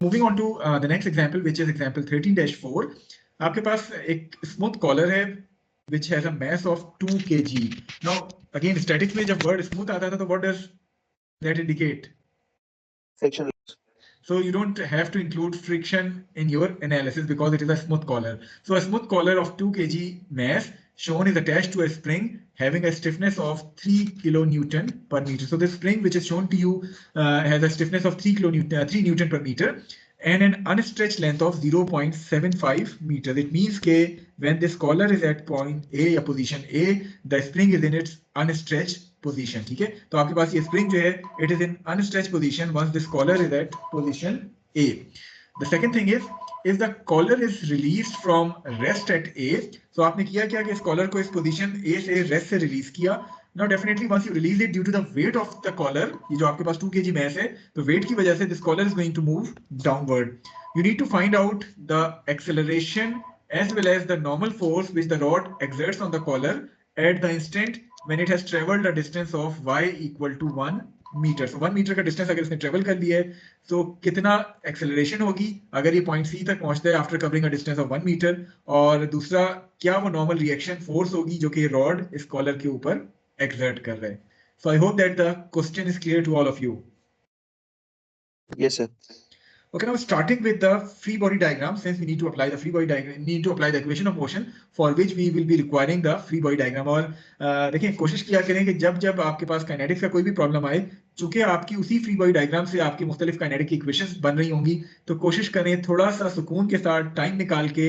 Moving on to the next example, which is example 13-4. आपके पास एक smooth collar है which has a mass of 2 kg. Now again statics में जब word smooth आता था तो what does that indicate? Friction. So you don't have to include friction in your analysis because it is a smooth collar. So a smooth collar of 2 kg mass shown is attached to a spring having a stiffness of 3 kilonewton per meter. So this spring which is shown to you has a stiffness of 3 Newton per meter and an unstretched length of 0.75 meters. It means that when this collar is at point A या position A, the spring is in its unstretched position. ठीक है, तो आपके पास ये spring जो है, it is in unstretched position once this collar is at position A. The second thing is, if the collar is released from rest at A, so आपने किया क्या कि इस collar को इस position A से rest से release किया. Now definitely once you release it due to the weight of the collar, ये जो आपके पास 2 kg mass है, तो weight की वजह से this collar is going to move downward. You need to find out the acceleration as well as the normal force which the rod exerts on the collar at the instant when it has traveled a distance of y equal to 1 metre. So 1 metre का distance अगर इसने travel कर लिया है तो कितना acceleration होगी अगर ये पॉइंट सी तक पहुंचता है after covering a distance of 1 metre, और दूसरा क्या वो नॉर्मल रिएक्शन फोर्स होगी जो कि रॉड इस कॉलर के ऊपर exert कर रहे हैं. So I hope that the question is clear to all of you. Yes, sir. Okay, now starting with the free body diagram, since we need to apply the free body diagram, need to apply the equation of motion for which we will be requiring the free body diagram. और देखिए कोशिश किया करें कि जब जब आपके पास kinetics का कोई भी प्रॉब्लम आए, चूंकि आपकी उसी फ्री बॉडी डायग्राम से आपकी मुख्तलिफ काइनेटिक की इक्वेशंस बन रही होंगी, तो कोशिश करें थोड़ा सा सुकून के साथ टाइम निकाल के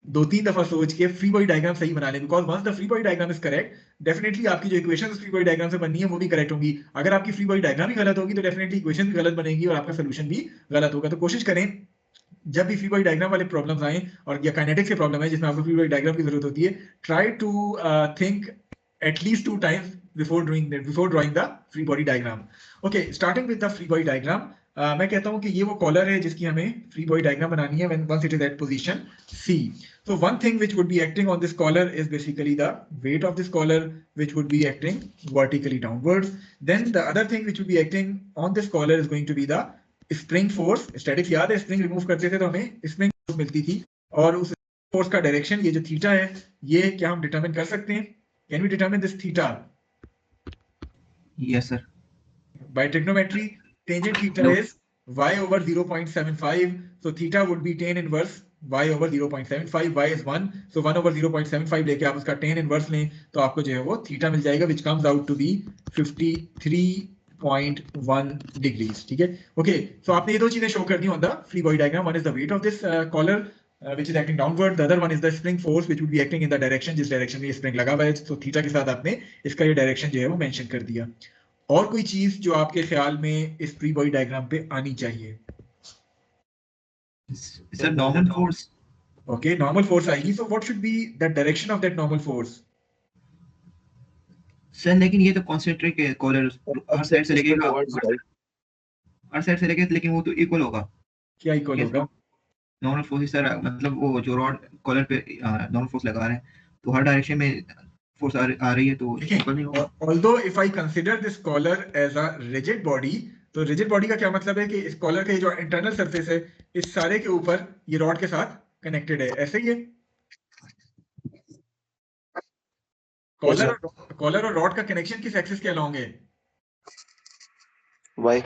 2-3 दफा सोच के फ्री बॉडी डायग्राम सही बना लें, because once the free body diagram is correct, definitely आपकी जो इक्वेशन फ्री बॉडी डायग्राम से बननी है वो भी करेक्ट होंगी. अगर आपकी फ्री बॉडी डायग्राम ही गलत होगी तो डेफिनेटली इक्वेशन भी गलत बनेगी और आपका सोल्यूशन भी गलत होगा. तो कोशिश करें जब भी फ्री बॉडी डायग्राम वाले प्रॉब्लम्स आए और या काइनेटिक्स के प्रॉब्लम है जिसमें आपको फ्री बॉडी डायग्राम की जरूरत होती है, try to think at least 2 times before drawing the free body diagram. Okay, starting with the free body diagram, मैं कहता हूं कि ये वो कॉलर है जिसकी हमें free body diagram बनानी है once it is at position C. So one thing which would be acting on this collar is basically the weight of this collar, which would be acting vertically downwards. Then the other thing which would be acting on this collar is going to be the spring force. Statics याद है, spring remove करते थे तो हमें spring force मिलती थी, और उस force का direction ये जो थीटा है, ये क्या हम determine कर सकते हैं? Can we determine this theta? Yes, sir. By trigonometry, tangent theta is y over 0.75. So theta would be tan inverse y over 0.75. Y is 1. So 1 over 0.75 लेके आप उसका tan inverse लें तो आपको जो है वो theta मिल जाएगा, which comes out to be 53.1 degrees. ठीक है? Okay. So आपने ये दो चीजें show कर दी on the free body diagram. One is the weight of this collar, which is acting downward. The other one is the spring force which would be acting in the direction जिस direction में ये spring लगा हुआ है. So theta के साथ आपने इसका ये direction जो है वो mention कर दिया. और कोई चीज जो आपके ख्याल में इस फ्री बॉडी डायग्राम पे आनी चाहिए? Sir, normal force. Okay, normal force आएगी. So what should be the direction of that normal force? Sir लेकिन ये तो कॉन्सेंट्रिक है कॉलर, हर साइड से लेके लेकिन वो तो इक्वल होगा. क्या इक्वल होगा? नॉर्मल फोर्स सर, मतलब वो जो रॉड कॉलर पे नॉर्मल फोर्स लगा रहे हैं तो हर डायरेक्शन में फोर्स आ रही है तो इक्वल नहीं होगा. Although if I consider this collar as a rigid body, तो rigid body का क्या मतलब है कि इस कॉलर के जो इंटरनल सरफेस है इस सारे के ऊपर ये रॉड के साथ कनेक्टेड है, ऐसे ही है. कॉलर और रॉड का कनेक्शन किस एक्सिस के अलोंग है? y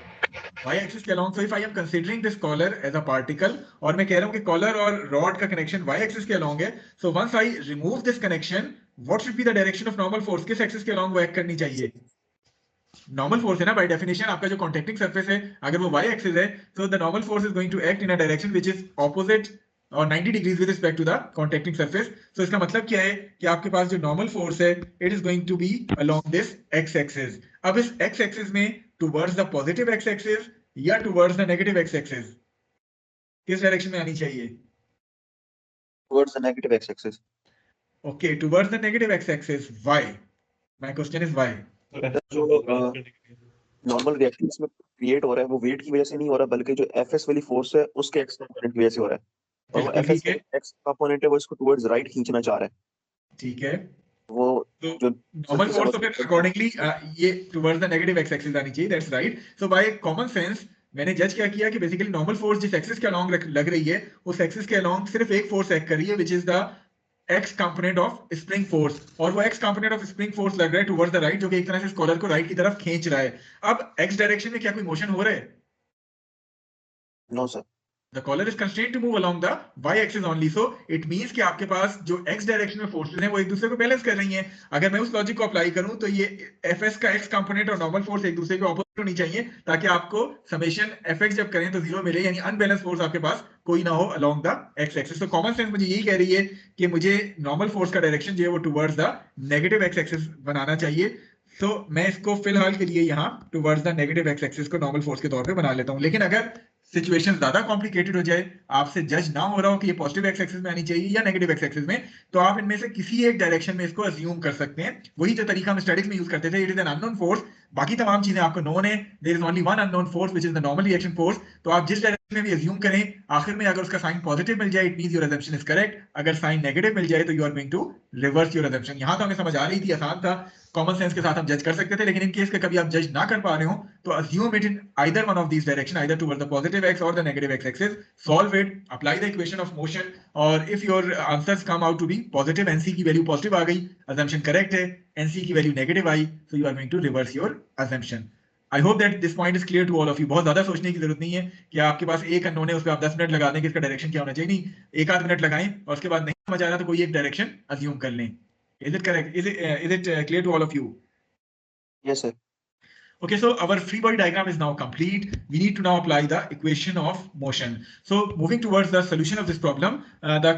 एक्सिस के along. So if I am considering this collar as a particle और मैं कह रहा हूं कि कॉलर और रॉड का कनेक्शन y एक्सिस के अलोंग है, so once I remove this connection, what should be the direction of normal force? किस एक्सिस के अलोंग वो एक्ट करनी चाहिए? नॉर्मल फोर्स है ना, बाय डेफिनेशन आपका जो कॉन्टैक्टिंग सरफेस है अगर वो y एक्सिस है, so the normal force is going to act in a direction which is opposite और 90 degrees with respect to the contacting surface. So इसका मतलब क्या है कि आपके पास जो नॉर्मल फोर्स है it is going to be along this x axis. अब इस x axis में towards the positive x axis या towards the negative x axis किस डायरेक्शन में आनी चाहिए? towards the negative x axis. Okay, towards the negative x axis. Why? My question is why? जो normal reaction में create हो रहा है वो वेट की वजह से नहीं हो रहा, बल्कि जो एफएस वाली फोर्स है उसके एक्स कंपोनेंट की वजह से हो रहा है, और वो एफएस एक्स कंपोनेंट है वो इसको टुवर्ड्स राइट खींचना चाह रहा है. ठीक है, वो जो नॉर्मल फोर्स तो फिर अकॉर्डिंगली ये towards the negative x axis आनी चाहिए. That's right. So by common sense मैंने जज क्या किया कि बेसिकली नॉर्मल फोर्स जिस एक्सिस के अलोंग लग रही है उस एक्सिस के अलोंग सिर्फ एक फोर्स एक्ट कर रही है which is the x component of spring force, और वो x component of spring force लग रहा है टुवर्ड्स द राइट, जो कि एक तरह से स्कॉलर को राइट की तरफ खींच रहा है। अब एक्स डायरेक्शन में क्या कोई मोशन हो रहा है? No sir. The collar is constrained to move along the y-axis only, so it means कि आपके पास जो x डायरेक्शन में फोर्सेस हैं वो एक दूसरे को बैलेंस कर रही हैं। अगर मैं उस लॉजिक को अप्लाई करूं तो ये fs का x कंपोनेंट और नॉर्मल फोर्स एक दूसरे के ऑपोजिट होनी चाहिए ताकि आपको समेशन fx जब करें तो जीरो मिले, यानी अनबैलेंस फोर्स आपके पास कोई ना हो अलोंग द x एक्सिस। तो कॉमन सेंस मुझे यही कह रही है कि मुझे नॉर्मल फोर्स का डायरेक्शन जो है वो towards the negative x axis बनाना चाहिए। तो मैं इसको फिलहाल के लिए यहाँ towards the negative x axis को नॉर्मल फोर्स के तौर पे बना लेता हूँ। लेकिन अगर सिचुएशन ज्यादा कॉम्प्लिकेटेड हो जाए, आपसे जज ना हो रहा हो कि ये पॉजिटिव एक्स एक्सिस में आनी चाहिए या नेगेटिव एक्स एक्सिस में, तो आप इनमें से किसी एक डायरेक्शन में इसको अज्यूम कर सकते हैं। वही जो तरीका हम स्टैटिक्स में यूज करते थे, it is an unknown force, बाकी तमाम चीजें आपको नोन है, there is only one unknown force which is the normal reaction force. तो आप जिस डायरेक्शन में भी अज्यूम करें, आखिर में अगर उसका साइन पॉजिटिव मिल जाए it means your assumption is correct, अगर साइन नेगेटिव मिल जाए तो you are going to reverse your assumption. यहां तो हमें समझ आ रही थी, आसान था, कॉमन सेंस के साथ हम जज कर सकते थे। लेकिन इन केस के कभी आप जज ना कर पा रहे हो तो assume it in either one of these direction, either toward the positive x or the negative x axis, solve it, apply the equation of motion, और if your answers come out to be positive, nc की value positive आ गई, assumption correct है, nc की value negative I, so you are going to reverse your assumption. I hope that this point is clear to all of you. बहुत ज्यादा सोचने की जरूरत नहीं है कि आपके पास एक अननोन है उस पर आप 10 मिनट लगा दें कि इसका डायरेक्शन क्या होना चाहिए। नहीं, एक आध मिनट लगाएं और उसके बाद नहीं समझ आ रहा तो कोई एक डायरेक्शन अज्यूम कर लें। Is it correct? Is it clear to all of you? Yes sir. Okay, so our free body diagram is now complete. We need to now apply the equation of motion. So moving towards the solution of this problem, the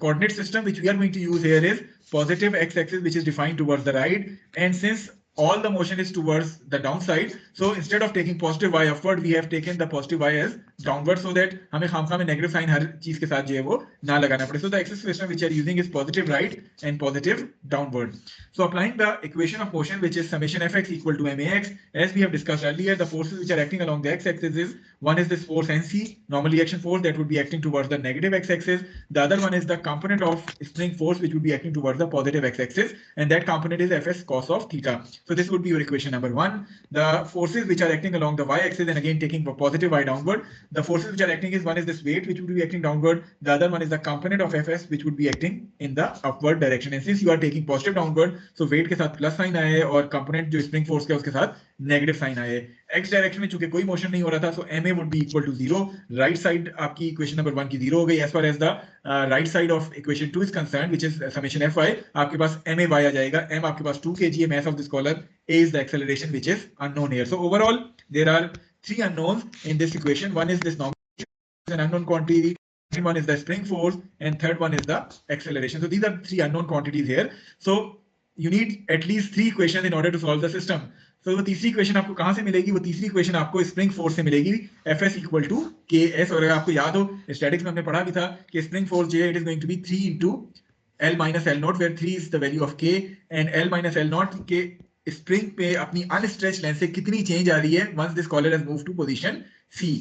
coordinate system which we are going to use here is positive x-axis, which is defined towards the right. And since all the motion is towards the downside, so instead of taking positive y upward, we have taken the positive y as downward, so that हमें खामखा में negative sign हर चीज के साथ जो है वो ना लगाना पड़े. So the axis system which we are using is positive right and positive downward. So applying the equation of motion, which is summation fx equal to max, as we have discussed earlier, the forces which are acting along the x-axis is, one is this force nc, normal reaction force, that would be acting towards the negative x-axis. The other one is the component of spring force which would be acting towards the positive x-axis, and that component is fs cos of theta. So this would be your equation number one. The forces which are acting along the y-axis, and again taking positive y downward, the forces which are acting is, one is this weight which would be acting downward, the other one is the component of fs which would be acting in the upward direction. And since you are taking positive downward, so weight के साथ plus sign आया है और component जो spring force का उसके साथ negative sign आया है. एक्स डायरेक्शन में चूंकि कोई मोशन नहीं हो रहा था, so ma would be equal to 0. Right side आपकी इक्वेशन नंबर 1 की 0 हो गई. As far as the right side of equation 2 is concerned, which is summation fy, आपके पास ma y आ जाएगा. m आपके पास 2 kg है, mass of the scholar, a is the acceleration which is unknown here. So overall there are three unknowns in this equation. One is this normal, an unknown quantity, second one is the spring force, and third one is the acceleration. So these are three unknown quantities here. So you need at least three equations in order to solve the system. So वो तीसरी equation आपको कहां से मिलेगी? वो तीसरी equation आपको spring force से मिलेगी, Fs equal to Ks. और अगर आपको याद हो, स्टैटिक्स में हमने पढ़ा भी था कि स्प्रिंग फोर्स जो है it is going to be 3 into L minus L naught, where 3 is the value of K, and L minus L naught के स्प्रिंग पे अपनी अनस्ट्रेच लेंथ से कितनी चेंज आ रही है once this collar has moved to position C.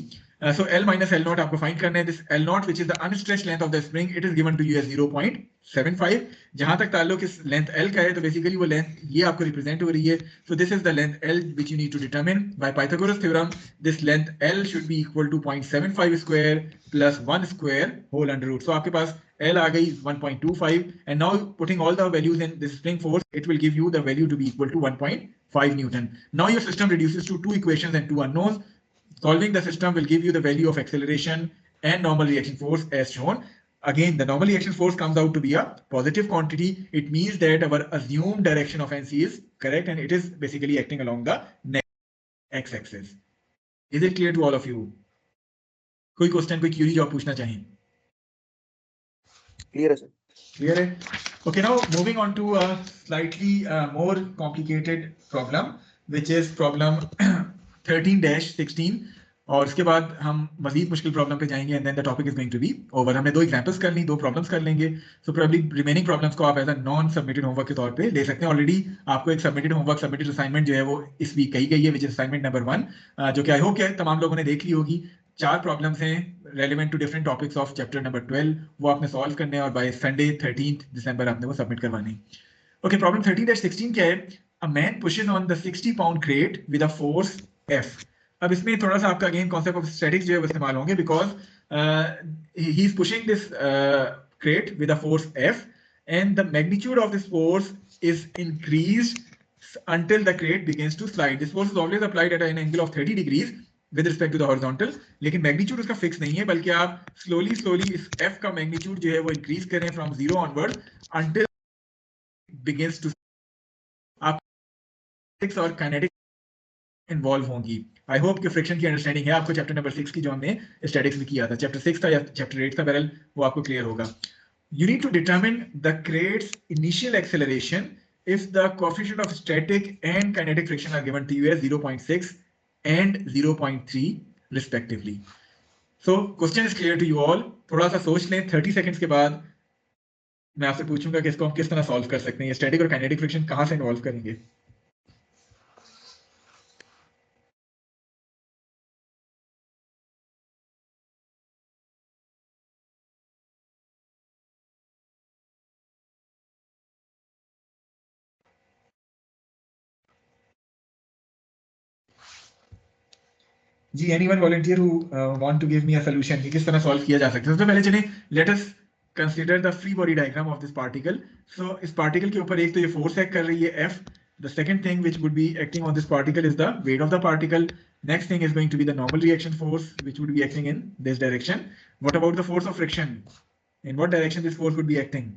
So L minus L naught आपको find करना है. This L naught which is the unstretched length of the spring, it is given to you as 0.75. जहां तक ताल्लुक इस length L का है तो बेसिकली वो लेंथ ये आपको रिप्रेजेंट हो रही है. So this is the length L which you need to determine by Pythagoras theorem. This length L should be equal to 0.75 square plus 1 square whole under root. So आपके पास L आ गई 1.25, and now putting all the values in this spring force, it will give you the value to be equal to 1.5 Newton. Now your system reduces to two equations and two unknowns. Solving the system will give you the value of acceleration and normal reaction force as shown. Again, the normal reaction force comes out to be a positive quantity. It means that our assumed direction of NC is correct, and it is basically acting along the x-axis. Is it clear to all of you? कोई question, कोई Curie जो आप पूछना चाहें? Clear है sir. Clear है? Okay, now moving on to a slightly more complicated problem, which is problem 13-16. और उसके बाद हम मजीद मुश्किल प्रॉब्लम पे जाएंगे, and then the topic is going to be over. हमने दो एग्जांपल्स कर ली, दो प्रॉब्लम्स कर लेंगे. सो प्रोबब्ली रिमेनिंग प्रॉब्लम्स को आप as a non submitted homework के तौर पे ले सकते हैं. ऑलरेडी आपको एक सबमिटेड होमवर्क, सबमिटेड असाइनमेंट जो है वो इस वीक कही गई है, विच इज असाइनमेंट नंबर 1, जो कि आई होप कि तमाम लोगों ने देख ली होगी. 4 प्रॉब्लम्स हैं relevant to different topics of chapter number 12. वो आपने सॉल्व करने हैं और बाय संडे 13 दिसंबर आपने वो सबमिट करवाने. ओके, प्रॉब्लम 13-16 क्या है? A man pushes on the 60-pound crate with a force F. अब इसमें थोड़ा सा आपका अगेन कॉन्सेप्ट ऑफ स्टैटिक्स जो है वो इस्तेमाल होंगे, because he is pushing this crate with a force F, and the magnitude of this force is increased until the crate begins to slide. This force is always applied at an angle of 30 degrees with respect to the horizontal, लेकिन magnitude उसका fix नहीं है, बल्कि आप slowly इस F का magnitude जो है वो इंक्रीज करें from 0 onward until begins to, आप और काइनेटिक इन्वॉल्व होंगी। आई होप कि फ्रिक्शन की अंडरस्टैंडिंग है आपको चैप्टर नंबर 6 की, जो हमने स्टैटिक्स में किया था। चैप्टर 6 था या चैप्टर 8 था, बहरहाल वो आपको क्लियर होगा। You need to determine the crate's initial acceleration if the coefficient of static and kinetic friction are given to you as 0.6 and 0.3 respectively. So question is clear to you all. थोड़ा सा सोच लें, 30 seconds के बाद मैं आपसे पूछूंगा कि इसको हम किस तरह सॉल्व कर सकते हैं, स्टैटिक और काइनेटिक फ्रिक्शन कहां से इन्वॉल्व करेंगे। जी, anyone volunteer who want to give me a solution कि किस तरह सॉल्व किया जा सकता है। सबसे पहले चलिए let us consider the free body diagram of this particle. So इस particle के ऊपर एक तो ये force act कर रही है F. The second thing which would be acting on this particle is the weight of the particle. Next thing is going to be the normal reaction force which would be acting in this direction. What about the force of friction? In what direction this force would be acting?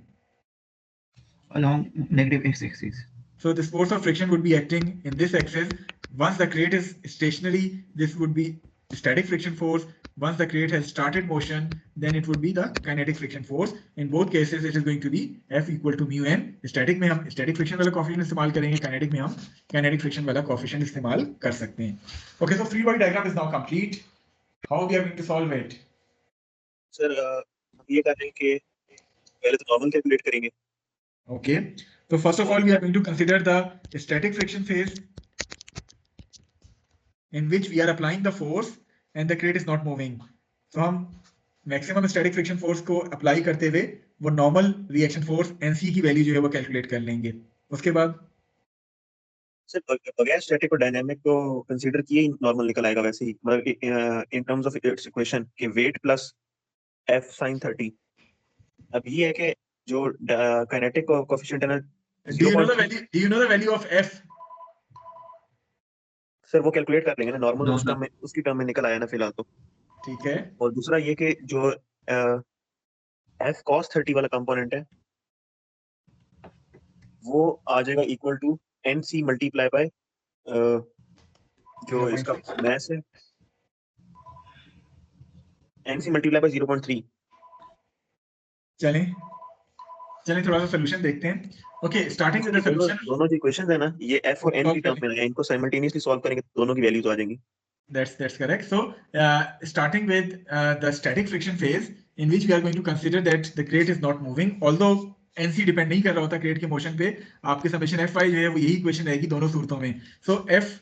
Along negative x-axis. So this force of friction would be acting in this axis. Once the crate is stationary, this would be static friction force. Once the crate has started motion, then it would be the kinetic friction force. In both cases, it is going to be F equal to mu n. Static में हम static friction वाला coefficient इस्तेमाल करेंगे, kinetic में हम kinetic friction वाला coefficient इस्तेमाल कर सकते हैं. Okay, so free body diagram is now complete. How we are going to solve it? Sir ये कर रहे हैं कि पहले तो नॉर्मल कैलकुलेट करेंगे। Okay, so first of all, we are going to consider the static friction phase in which we are applying the force and the crate is not moving. So हम maximum static friction force को apply करते हुए वो normal reaction force NC की value जो है वो calculate कर लेंगे। उसके बाद सर बगैर स्टैटिक और डायनामिक को कंसीडर किए ही नॉर्मल निकल आएगा वैसे ही, मतलब इन टर्म्स ऑफ इट्स इक्वेशन कि वेट प्लस F sin 30। अब ये है कि जो काइनेटिक कोएफिशिएंट है ना, do you know the value of F? Sir वो कैलकुलेट कर लेंगे ना, नॉर्मल उसकी टर्म में निकल आया ना फिलहाल तो। ठीक है। और दूसरा ये कि जो F cos 30 वाला कंपोनेंट है वो आ जाएगा equal to NC multiply by जो इसका मैस है NC मल्टीप्लाई बाय 0.3। चलें थोड़ा सा सॉल्यूशन देखते हैं। Okay, starting with the solution. दोनों जो इक्वेशंस है ना, ये F और N की टर्म में है, इनको साइमल्टेनियसली सॉल्व करेंगे तो दोनों की वैल्यूज आ जाएंगी। That's correct. So starting with the static friction phase in which we are going to consider that the crate is not moving, although NC depend नहीं कर रहा होता क्रेट के मोशन पे, आपके समेशन Fy जो है वो यही इक्वेशन रहेगी दोनों सूरतों में। So F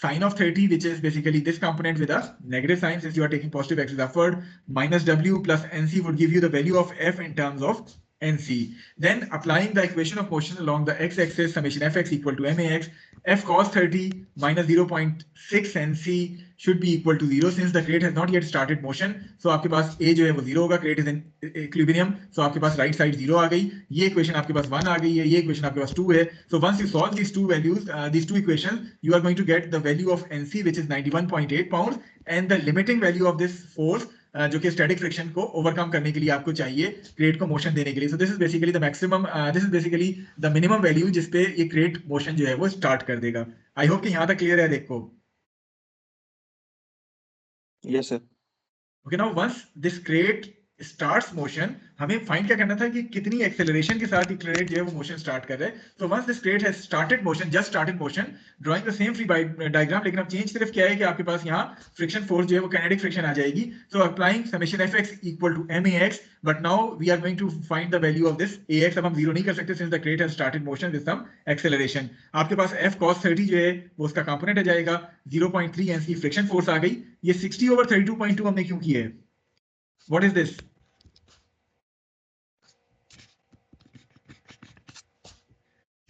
sin of 30, which is basically this component with a negative sign since you are taking positive axis upward, minus W plus NC would give you the value of F in terms of NC. Then applying the equation of motion along the x-axis, summation Fx equal to max, F cos 30 minus 0.6 NC should be equal to 0 since the crate has not yet started motion. So आपके पास A जो है वो 0 होगा, crate is in equilibrium. So आपके पास right side 0 आ गई, ये equation आपके पास 1 आ गई है, ये equation आपके पास 2 है. So once you solve these two values, these two equations, you are going to get the value of NC which is 91.8 pounds and the limiting value of this force जो कि static friction को overcome करने के लिए आपको चाहिए crate को motion देने के लिए। So this is basically the maximum, this is basically the minimum value जिस पे ये क्रेट मोशन जो है वो स्टार्ट कर देगा। आई होप कि यहां तक क्लियर है। देखो, yes sir. Okay, now once this crate starts motion, हमें फाइंड क्या करना था कि कितनी एक्सेलरेशन के साथ ये क्रेट जो है वो मोशन स्टार्ट कर रहा है। So once this crate has started motion, just started motion, drawing the same free diagram, लेकिन अब चेंज सिर्फ क्या है कि आपके पास यहाँ फ्रिक्शन फोर्स जो है वो काइनेटिक फ्रिक्शन आ जाएगी। So applying summation Fx equal to max, but now we are going to find the value of this ax। अब हम जीरो नहीं कर सकते since the crate has started motion with some acceleration. आपके पास F cos 30 जो है वो उसका कंपोनेंट आ जाएगा, 0.3 NC फ्रिक्शन फोर्स आ गई। ये 60/32.2 हमने क्यों की है? What is this?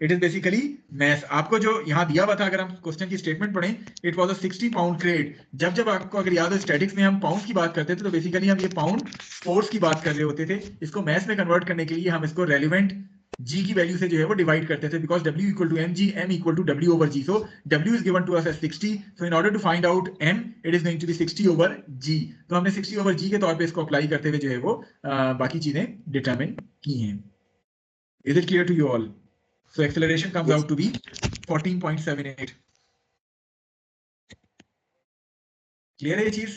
It is basically mass. आपको जो यहाँ दिया हुआ था, अगर हम क्वेश्चन की स्टेटमेंट पढ़ें, it was a 60 pound crate. जब जब आपको अगर याद हो स्टैटिक्स में हम पाउंड की बात करते थे, तो बेसिकली हम ये पाउंड फोर्स की बात कर रहे होते थे। इसको मैस में कन्वर्ट करने के लिए हम इसको रेलिवेंट g की वैल्यू से जो है वो डिवाइड करते थे, because w equal to mg, m equal to w over g। So w is given to us as 60, so in order to find out m, it is going to be 60 over g। तो हमने 60 over g के तौर पे इसको apply करते हुए जो है वो बाकी चीजें डिटरमिन की हैं। Is it clear to you all? So acceleration comes Yes. out to be 14.78. Clear है ये चीज?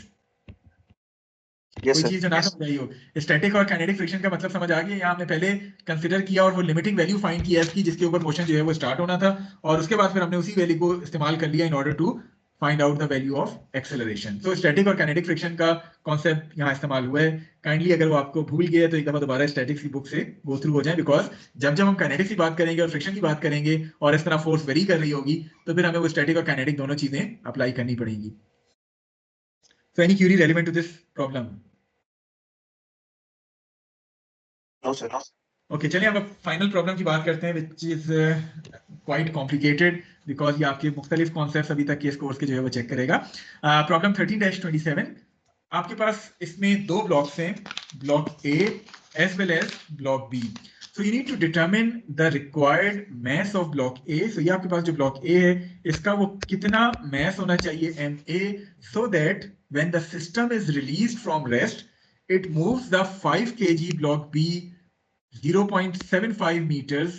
Yes, कोई sir. चीज जो ना समझ आई हो? स्टैटिक और काइनेटिक फ्रिक्शन का मतलब समझ आ गया? यहाँ हमने पहले कंसीडर किया और वो लिमिटिंग वैल्यू फाइंड की एफ की, जिसके ऊपर मोशन जो है वो स्टार्ट होना था, और उसके बाद फिर हमने उसी वैल्यू को इस्तेमाल कर लिया in order to find out the value of acceleration. तो स्टैटिक और काइनेटिक फ्रिक्शन का कॉन्सेप्ट यहाँ इस्तेमाल हुआ है। काइंडली अगर वो आपको भूल गया है तो एक दफा दोबारा स्टैटिक्स की बुक से गो थ्रू हो जाए, बिकॉज जब जब हम काइनेटिक्स की बात करेंगे और फ्रिक्शन की बात करेंगे और इस तरह फोर्स वेरी कर रही होगी, तो फिर हमें वो स्टैटिक और काइनेटिक दोनों चीजें अप्लाई करनी पड़ेंगी। So any query relevant to this problem? No, sir. Okay, चलिए अब फाइनल प्रॉब्लम की बात करते हैं, which is quite complicated, because ये आपके मुख्तलिफ कॉन्सेप्ट्स अभी तक के इस कोर्स के जो है वो चेक करेगा। प्रॉब्लम 13-27, आपके पास इसमें दो ब्लॉक्स हैं, block A as well as block B. So you need to determine the required mass of block A. So ये आपके पास जो ब्लॉक ए है, इसका वो कितना मैस होना चाहिए M A, so that when the system is released from rest, it moves the 5 kg block B 0.75 meters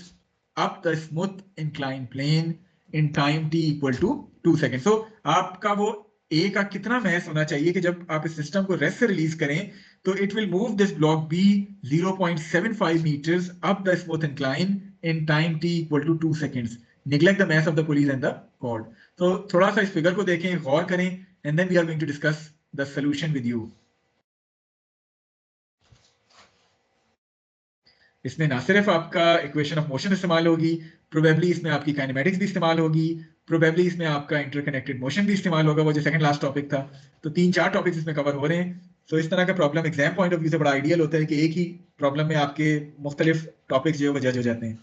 up the smooth inclined plane in time t equal to 2 seconds. So आपका वो A का कितना mass होना चाहिए कि जब आप इस सिस्टम को रेस्ट से रिलीज करें, तो it will move this block B 0.75 meters up the smooth incline in time t equal to 2 seconds. Neglect the mass of the pulleys and the cord. तो थोड़ा सा इस फिगर को देखें, गौर करें, and then we are going to discuss the solution with you. इसमें ना सिर्फ आपका इक्वेशन ऑफ मोशन इस्तेमाल होगी, प्रोबेबली इसमें आपकी काइनेमेटिक्स भी इस्तेमाल होगी, प्रोबेबली इसमें आपका इंटरकनेक्टेड मोशन भी इस्तेमाल होगा, वो जो सेकंड लास्ट टॉपिक था। तो 3-4 टॉपिक्स इसमें कवर हो रहे हैं। तो इस तरह का problem exam point of view से बड़ा आइडियल होता है कि एक ही प्रॉब्लम में आपके मुख्तलिफ टॉपिक्स जो है वो जज हो जाते हैं।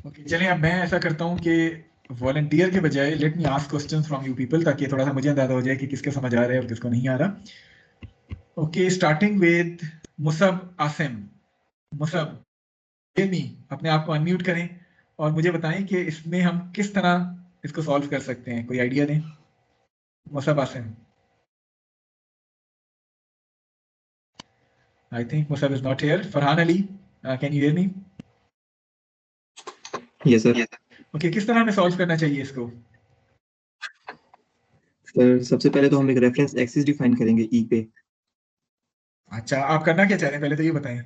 ओके, चलिए अब मैं ऐसा करता हूँ कि वॉलंटियर के बजाय late me ask questions from you people, ताकि थोड़ा सा मुझे अंदाजा हो जाए कि किसके समझ आ रहा है और किसको नहीं आ रहा। Okay, starting with Musab Asim. Musab, मी अपने आप को अनम्यूट करें और मुझे बताएं कि इसमें हम किस तरह इसको सॉल्व कर सकते हैं, कोई आइडिया दें। Musab Asim, I think Musab is not here. Farhan Ali, can you hear me? Yes sir. Okay, किस तरह हमें सॉल्व करना चाहिए इसको? सर सबसे पहले तो हम एक रेफरेंस एक्सिस डिफाइन करेंगे ई पे। अच्छा, आप करना क्या चाह रहे हैं पहले तो ये बताएं।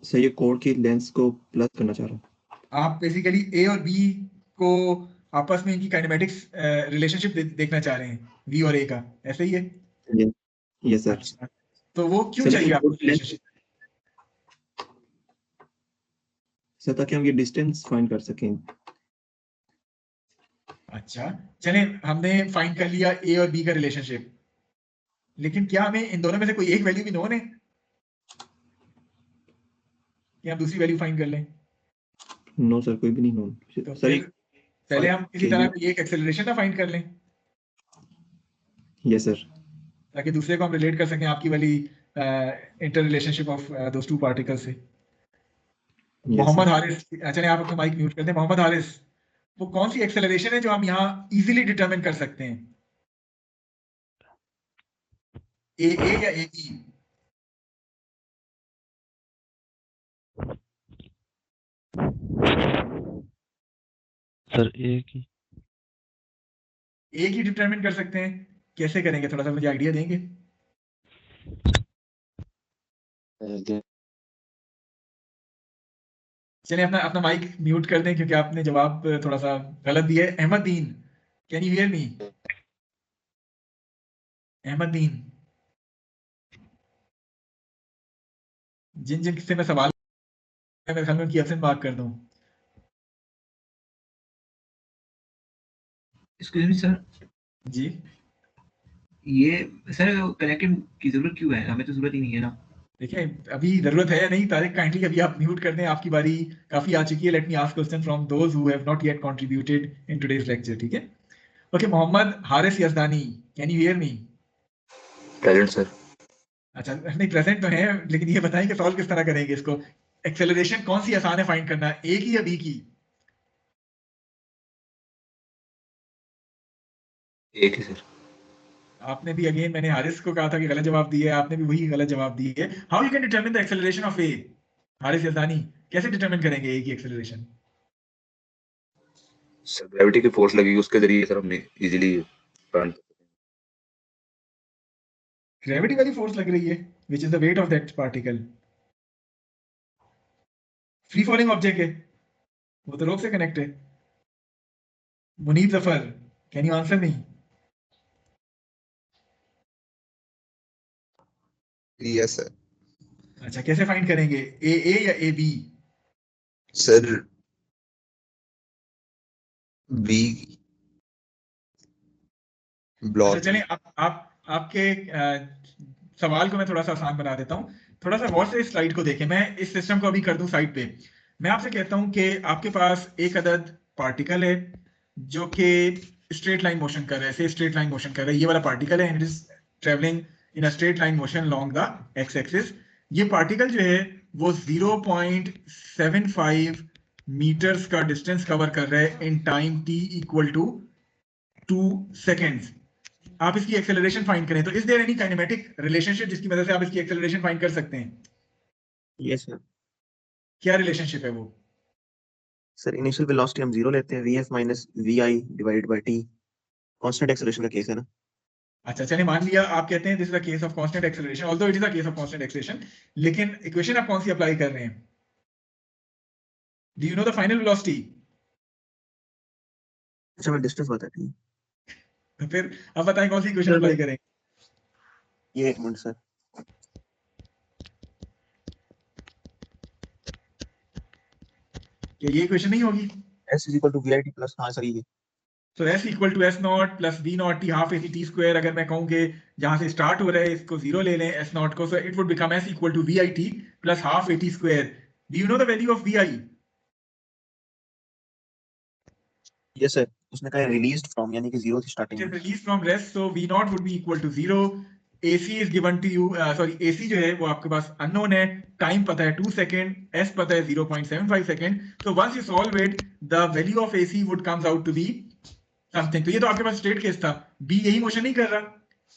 सर ये कोड की लेंथ को प्लस करना चाह रहा हूँ। आप बेसिकली ए और बी को आपस में इनकी काइनेमेटिक्स रिलेशनशिप देखना चाह रहे हैं, बी और ए का, ऐसे ही है? Yes sir. अच्छा, तो वो क्यों सर चाहिए आपको इनपुट लेंथ, रिलेशनशिप? सर ताकि हम ये डिस्टेंस फाइंड कर सकें। अच्छा, चलें, हमने फाइंड कर लिया ए और बी का रिलेशनशिप, लेकिन क्या हमें इन दोनों में से कोई एक वैल्यू भी नोन है कि हम दूसरी वैल्यू फाइंड कर लें? नो सर, कोई भी नहीं नोन। तो सर फिर पहले हम किसी तरह कोई एक एक्सेलरेशन ना फाइंड कर लें, यस सर। ताकि दूसरे को हम रिलेट कर सकें आपकी वाली inter relationship of those two particles से। मोहम्मद हारिस, चलिए आप अपना माइक म्यूट कर दें। मोहम्मद हारिस, वो कौन सी एक्सेलरेशन है जो हम यहाँ इजीली डिटरमिन कर सकते हैं, ए ए या ए बी? सर एक ही। एक ही डिटरमिन कर सकते हैं, कैसे करेंगे, थोड़ा सा मुझे आइडिया देंगे? चलिए अपना अपना माइक म्यूट कर दें, क्योंकि आपने जवाब थोड़ा सा गलत दिया है। Ahmed Din, can you hear me? Ahmed Din, जिन जिन से मैं सवाल मेरे ख्याल में उनकी एब्सेंट मार्क कर दूं। एक्सक्यूज मी सर, जी ये सर कनेक्टेड की जरूरत क्यों है? हमें तो जरूरत ही नहीं है ना। देखिए, अभी जरूरत है या नहीं तारिक, काइंडली अभी आप म्यूट कर दें, आपकी बारी काफी आ चुकी है। Let me ask question from those who have not yet contributed in today's lecture, ठीक है? Okay, Mohammad Haris Yazdani, can you hear me? Present sir. अच्छा, नहीं प्रेजेंट तो है, लेकिन ये बताएं कि सॉल्व किस तरह करेंगे इसको। एक्सेलरेशन कौन सी आसान है फाइंड करना, ए की या बी की? एक ही सर। आपने भी अगेन, मैंने हारिस को कहा था कि गलत जवाब दिया है, आपने भी वही गलत जवाब दिए है। How you can determine the acceleration of A? Haris Yazdani, कैसे डिटरमिन करेंगे ए की एक्सेलरेशन? सर ग्रेविटी की फोर्स लगेगी, उसके जरिए सर हम इजीली ग्रेविटी वाली फोर्स लग रही है, which is the weight of that particle. Free falling object है, वो तो रोक से कनेक्ट है। Munib Zafar, can you answer me? Yes sir. अच्छा, कैसे फाइंड करेंगे, ए या A B? Sir B block. अच्छा चलें, आप आपके सवाल को मैं थोड़ा सा आसान बना देता हूँ। थोड़ा सा गौर से इस स्लाइड को देखें, मैं इस सिस्टम को अभी कर दूं साइड पे। मैं आपसे कहता हूं कि आपके पास एक अदद पार्टिकल है जो कि स्ट्रेट लाइन मोशन कर रहा है, से स्ट्रेट लाइन मोशन कर रहा है। ये वाला पार्टिकल है and it is travelling in a straight line motion long the x axis. ये पार्टिकल जो है वो 0.75 मीटर्स का डिस्टेंस कवर कर रहा है in time t equal to 2 seconds. आप इसकी एक्सेलरेशन फाइंड करें तो is there any kinematic relationship जिसकी वजह से आप इसकी एक्सेलरेशन फाइंड कर सकते हैं? Yes sir. क्या रिलेशनशिप है वो? सर इनिशियल वेलोसिटी हम 0 लेते हैं, vf minus vi divided by t। Constant acceleration का केस है ना। अच्छा चलिए, मान लिया आप कहते हैं this is a case of constant acceleration, although it is a case of constant acceleration, लेकिन इक्वेशन आप कौन सी अप्लाई कर रहे हैं? Do you know the final velocity? अच्छा मैं डिस्टेंस बताती हूँ। तो फिर अब बताएं कौन सी इक्वेशन अप्लाई करें? ये एक मिनट सर। क्या ये इक्वेशन नहीं होगी? s is equal to vi t plus, हाँ सर ये। तो s equal to s not plus v not t half ac t square. अगर मैं कहूँ कि जहां से स्टार्ट हो रहा है इसको जीरो ले लें s नॉट को, so it would become s equal to vi t plus half ac square. Do you know the value of vi? Yes sir, उसने कहा रिलीज्ड फ्रॉम, यानी कि 0 थी स्टार्टिंग It is में। released from rest, so v naught would be equal to 0. AC is given to you, sorry, AC जो है वो आपके पास unknown है, टाइम पता है 2 सेकेंड, S पता है 0.75 second. So once you solve it, the value of AC would comes out to be something. तो ये तो आपके पास स्ट्रेट केस था, B यही मोशन नहीं कर रहा,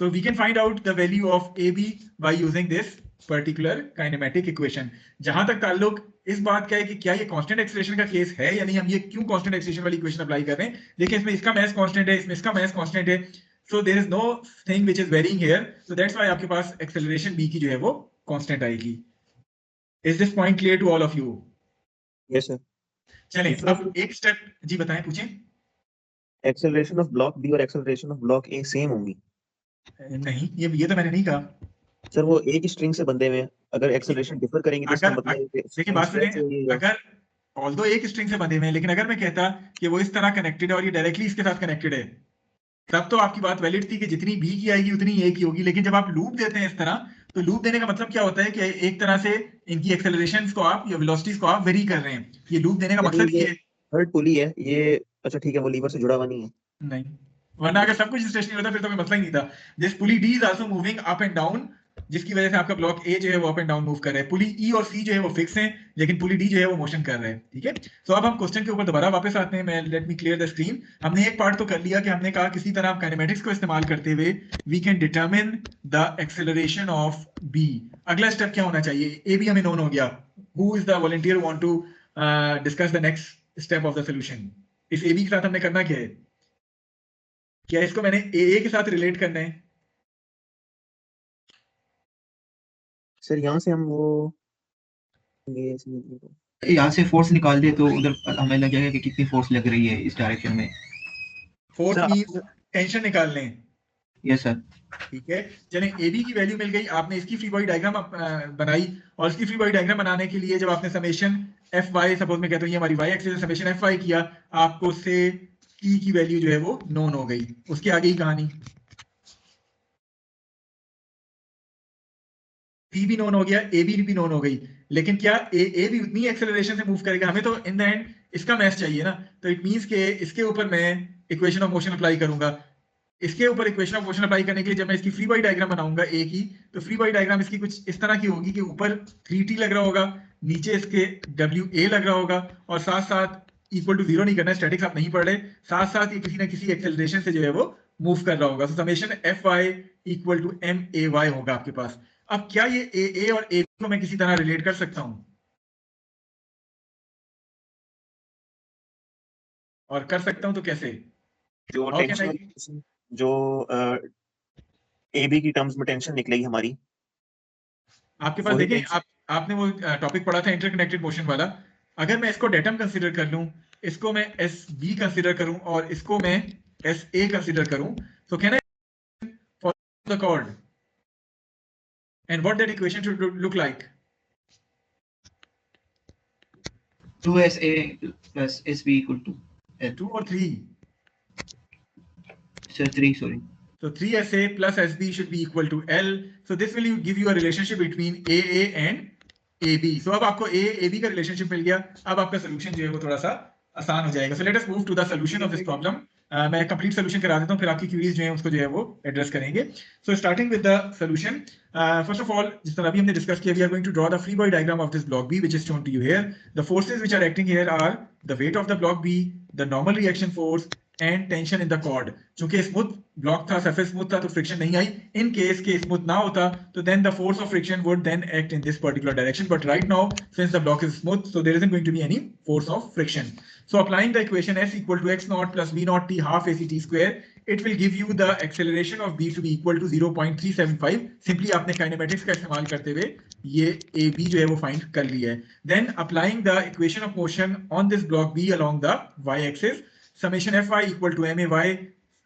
so we can find out the value of AB by using this particular kinematic equation. जहां तक ताल्लुक इस बात का है कि क्या ये कांस्टेंट एक्सेलरेशन का केस है या नहीं, हम ये क्यों कांस्टेंट एक्सेलरेशन वाली इक्वेशन अप्लाई कर रहे हैं? देखिए, इसमें इसका मास कांस्टेंट है, इसमें इसका मास कांस्टेंट है, so there is nothing which is varying here, so that's why आपके पास एक्सेलरेशन b की जो है वो कांस्टेंट आएगी। Is this point clear to all of you? Yes sir. चलें, दूसरा अब एक स्टेप, जी बताएं, पूछें। एक्सेलरेशन ऑफ ब्लॉक बी और acceleration of block A same होंगी? नहीं, ये तो मैंने नहीं कहा। सर वो एक ही स्ट्रिंग से बंधे हुए हैं, अगर एक्सेलरेशन डिफर करेंगे तो इसका अगर मतलब है कि देखिए बात सुने, स्ट्रेच है या अगर ऑल्दो एक स्ट्रिंग से बंधे हुए हैं, लेकिन अगर मैं कहता कि वो इस तरह कनेक्टेड है और ये डायरेक्टली इसके साथ कनेक्टेड है, तब तो आपकी बात वैलिड थी कि जितनी बी की आएगी उतनी ए की होगी। लेकिन जब आप लूप देते हैं इस तरह, तो लूप देने का मतलब क्या होता है कि एक तरह से इनकी एक्सेलरेशंस को आप या वेलोसिटीज को आप वेरी कर रहे हैं। ये लूप देने का यानी मकसद ये ये है। थर्ड पुली है ये। अच्छा ठीक है, वो लीवर से जुड़ा हुआ नहीं है। नहीं, वरना अगर सब कुछ स्टेशनरी होता फिर तो कोई मसला ही नहीं था। This pulley D is also moving up and down, जिसकी वजह से आपका ब्लॉक ए जो है वो अप एंड डाउन मूव कर रहा है। पुली ई और सी जो है वो फिक्स हैं, लेकिन पुली डी जो है वो मोशन कर रहा है, ठीक है? तो अब हम क्वेश्चन के ऊपर दोबारा वापस आते हैं। मैं let me clear the screen. हमने एक पार्ट तो कर लिया कि हमने कहा किसी तरह काइनेमेटिक्स को इस्तेमाल करते हुए we can determine the acceleration of B. अगला स्टेप क्या होना चाहिए? ए बी हमें नोन हो गया। Who is the volunteer want to discuss the next step of the solution? इस ए बी के साथ हमने करना क्या है? क्या इसको मैंने ए के साथ रिलेट करना है? सर यहाँ से हम वो यहाँ से फोर्स निकाल दे तो उधर हमें लग जाएगा कि कितनी फोर्स लग रही है इस डायरेक्शन में। फोर्स सर, मींस टेंशन निकाल लें, यस सर। ठीक है? चलें, ए बी की वैल्यू मिल गई, आपने इसकी फ्री बॉडी डायग्राम बनाई, और इसकी फ्री बॉडी डायग्राम बनाने के लिए जब आपने समेशन एफ वाई, सपोज मैं कहता हूँ ये हमारी Y axis summation F Y किया, आपको उससे की वैल्यू जो है वो नोन हो गई। उसके आगे ही कहानी, P भी नोन हो गया, A भी नोन हो गई, लेकिन क्या A भी उतनी एक्सेलरेशन से मूव करेगा? हमें तो इन द एंड इसका मैथ चाहिए ना, तो इट मींस के इसके ऊपर मैं इक्वेशन ऑफ मोशन अप्लाई करूंगा। इसके ऊपर इक्वेशन ऑफ मोशन अप्लाई करने के लिए जब मैं इसकी फ्री बॉडी डायग्राम बनाऊंगा A की, तो फ्री बॉडी डायग्राम इसकी कुछ इस तरह की होगी कि ऊपर 3t लग रहा होगा, नीचे इसके WA लग रहा होगा, और साथ साथ इक्वल टू 0 नहीं करना है, स्टैटिक्स आप नहीं पढ़ रहे, साथ साथ ये किसी ना किसी एक्सेलरेशन से जो है वो मूव कर रहा होगा। तो summation Fy equal to MAy होगा आपके पास। अब क्या ये ए और ए को मैं किसी तरह रिलेट कर सकता हूं? और कर सकता हूं तो कैसे? जो How can I- टेंशन, जो AB की टर्म्स में टेंशन निकलेगी हमारी, आपके पास वही देखें, tension- आपने वो टॉपिक पढ़ा था इंटरकनेक्टेड मोशन वाला। अगर मैं इसको डेटम कंसीडर कर लूं, इसको मैं एस बी कंसीडर करूं और इसको मैं एस ए कंसीडर करूं, तो can I follow the cord and what that equation should look like? 2SA plus SB equal to L. 2 और 3? Sir, 3, sorry. So 3SA plus SB should be equal to L. So this will give you a relationship between AA and AB. So अब आपको AB का relationship मिल गया। अब आपका solution जो है वो थोड़ा सा आसान हो जाएगा। So let us move to the solution of this problem. मैं complete solution करा देता हूँ, फिर आपकी queries जो हैं उसको जो है वो address करेंगे। So starting with the solution, first of all, जिस तरह अभी हमने discuss किया, we are going to draw the free body diagram of this block B, which is shown to you here. The forces which are acting here are the weight of the block B, the normal reaction force, and tension in the cord. चूंकि smooth block था, surface smooth था, तो friction नहीं आई। In case के smooth ना होता तो then the force of friction would then act in this particular direction, but right now since the block is smooth, so there isn't going to be any force of friction. So applying the equation S equal to x naught plus v naught t half ac t square, it will give you the acceleration of B to be equal to 0.375. Simply आपने kinematics का इस्तेमाल करते हुए ये AB जो है वो find कर लिया है। Then applying the equation of motion on this block B along the y-axis, summation Fy equal to MAy,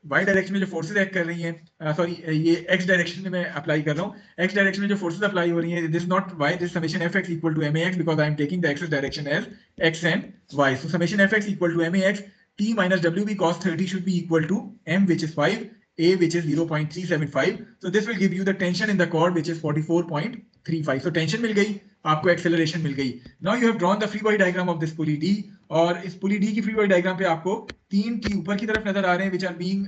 y direction में जो फोर्सेस एक्ट कर रही हैं, सॉरी ये x डायरेक्शन में मैं अप्लाई कर रहा हूँ, x डायरेक्शन में जो फोर्सेस अप्लाई हो रही हैं, this not y, this summation fx equal to max because I am taking the axis direction as x and y. So summation fx equal to max, t minus wb cos 30 should be equal to m which is 5, a which is 0.375. so this will give you the tension in the cord which is 44.35. so tension मिल गई, आपको acceleration मिल गई। Now you have drawn the free body diagram of this pulley D, और इस पुली D की free body diagram पे आपको 3 T ऊपर की तरफ नजर आ रहे हैं, which are being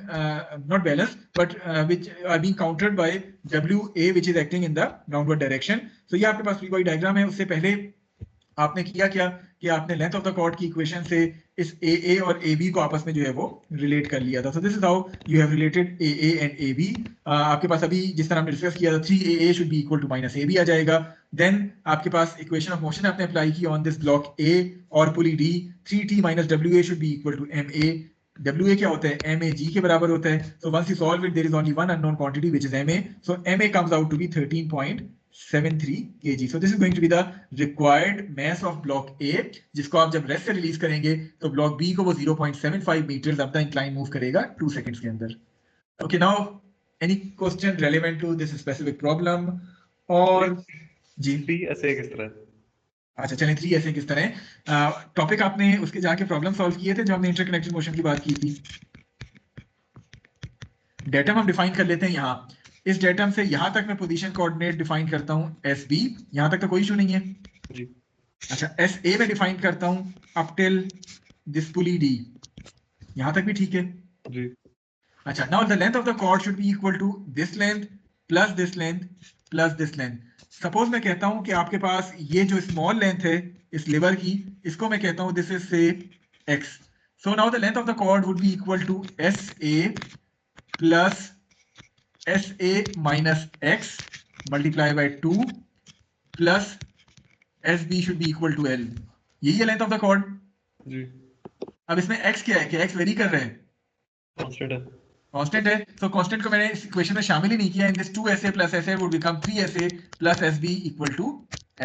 not balanced but which are being countered by WA which is acting in the downward direction. so ये आपके पास फ्री बॉडी डायग्राम है। उससे पहले आपने किया क्या कि आपने लेंथ ऑफ द कॉर्ड की इक्वेशन से इस AA और AB को आपस में जो है वो रिलेट कर लिया था। So this is how you have related AA and AB। आपके पास अभी जिस तरह हमने डिस्कस किया था 3AA should be equal to minus AB आ जाएगा। देन आपके पास इक्वेशन ऑफ मोशन आपने अप्लाई की ऑन दिस ब्लॉक A और pulley D, 3T minus WA should be equal to MA। WA क्या होता है? MAG के बराबर होता है। So once you solve it, there is only one unknown quantity which is MA. So MA comes out to be 13.73 kg. So this is going to be the required mass of block A, जिसको आप जब rest से release करेंगे तो block B को वो 0.75 metres up the incline move करेगा 2 seconds के अंदर। Okay, now any question relevant to this specific problem? और जी 3 ऐसे किस तरह? अच्छा चलें 3 ऐसे किस तरह, टॉपिक आपने उसके जाके प्रॉब्लम सॉल्व किए थे जो हमने इंटरकनेक्टेड मोशन की बात की थी। डेटम हम डिफाइन कर लेते हैं यहाँ। इस डेटम से यहाँ तक मैं पोजीशन कोऑर्डिनेट डिफाइन करता हूँ SB, यहाँ तक तो कोई इशू नहीं है जी। अच्छा SA में डिफाइन करता हूँ up till this pulley D, यहाँ तक भी ठीक है जी। अच्छा, now the length of the cord should be equal to this length plus this length plus this length. Suppose मैं कहता हूं कि आपके पास ये जो स्मॉल लेंथ है इस लिवर की, इसको मैं कहता हूं this is say x। So now the length of the cord would be equal to SA plus SA minus x multiply by 2 plus SB should be equal to L। यही है length of the cord जी। अब इसमें x क्या है कि x very कर रहे हैं, कांस्टेंट है। कांस्टेंट है, तो कांस्टेंट को मैंने इस इक्वेशन में शामिल ही नहीं किया। In this 2SA plus SA would become 3SA plus SB equal to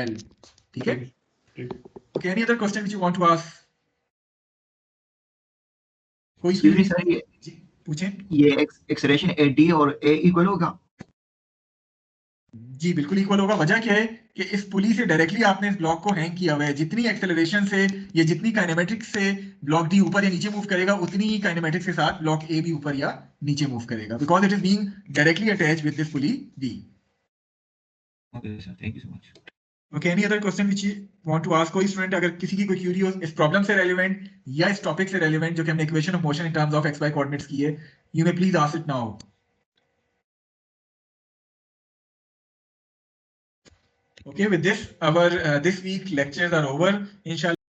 L। ठीक है, okay, any other question which you want to ask? कोई Excuse me, sir, जी पूछें। ये एक्सेलरेशन AD और A इक्वल होगा? जी बिल्कुल इक्वल होगा। वजह क्या है कि इस पुली से डायरेक्टली आपने इस ब्लॉक को हैंग किया हुआ है। जितनी एक्सेलरेशन से या जितनी काइनेमेटिक्स से ब्लॉक डी ऊपर या नीचे मूव करेगा, उतनी ही काइनेमेटिक्स के साथ ब्लॉक ए भी ऊपर या नीचे मूव करेगा, because it is being directly attached with this pulley D. Okay sir, thank you so much. Okay, any other question which you want to ask? कोई स्टूडेंट अगर किसी की कोई क्यूरी हो इस प्रॉब्लम से रेलेवेंट या इस टॉपिक से रेलेवेंट जो कि हमने equation of motion in terms of X Y coordinates की है, you may please ask it now. Okay, with this, our this week lectures are over. Inshallah.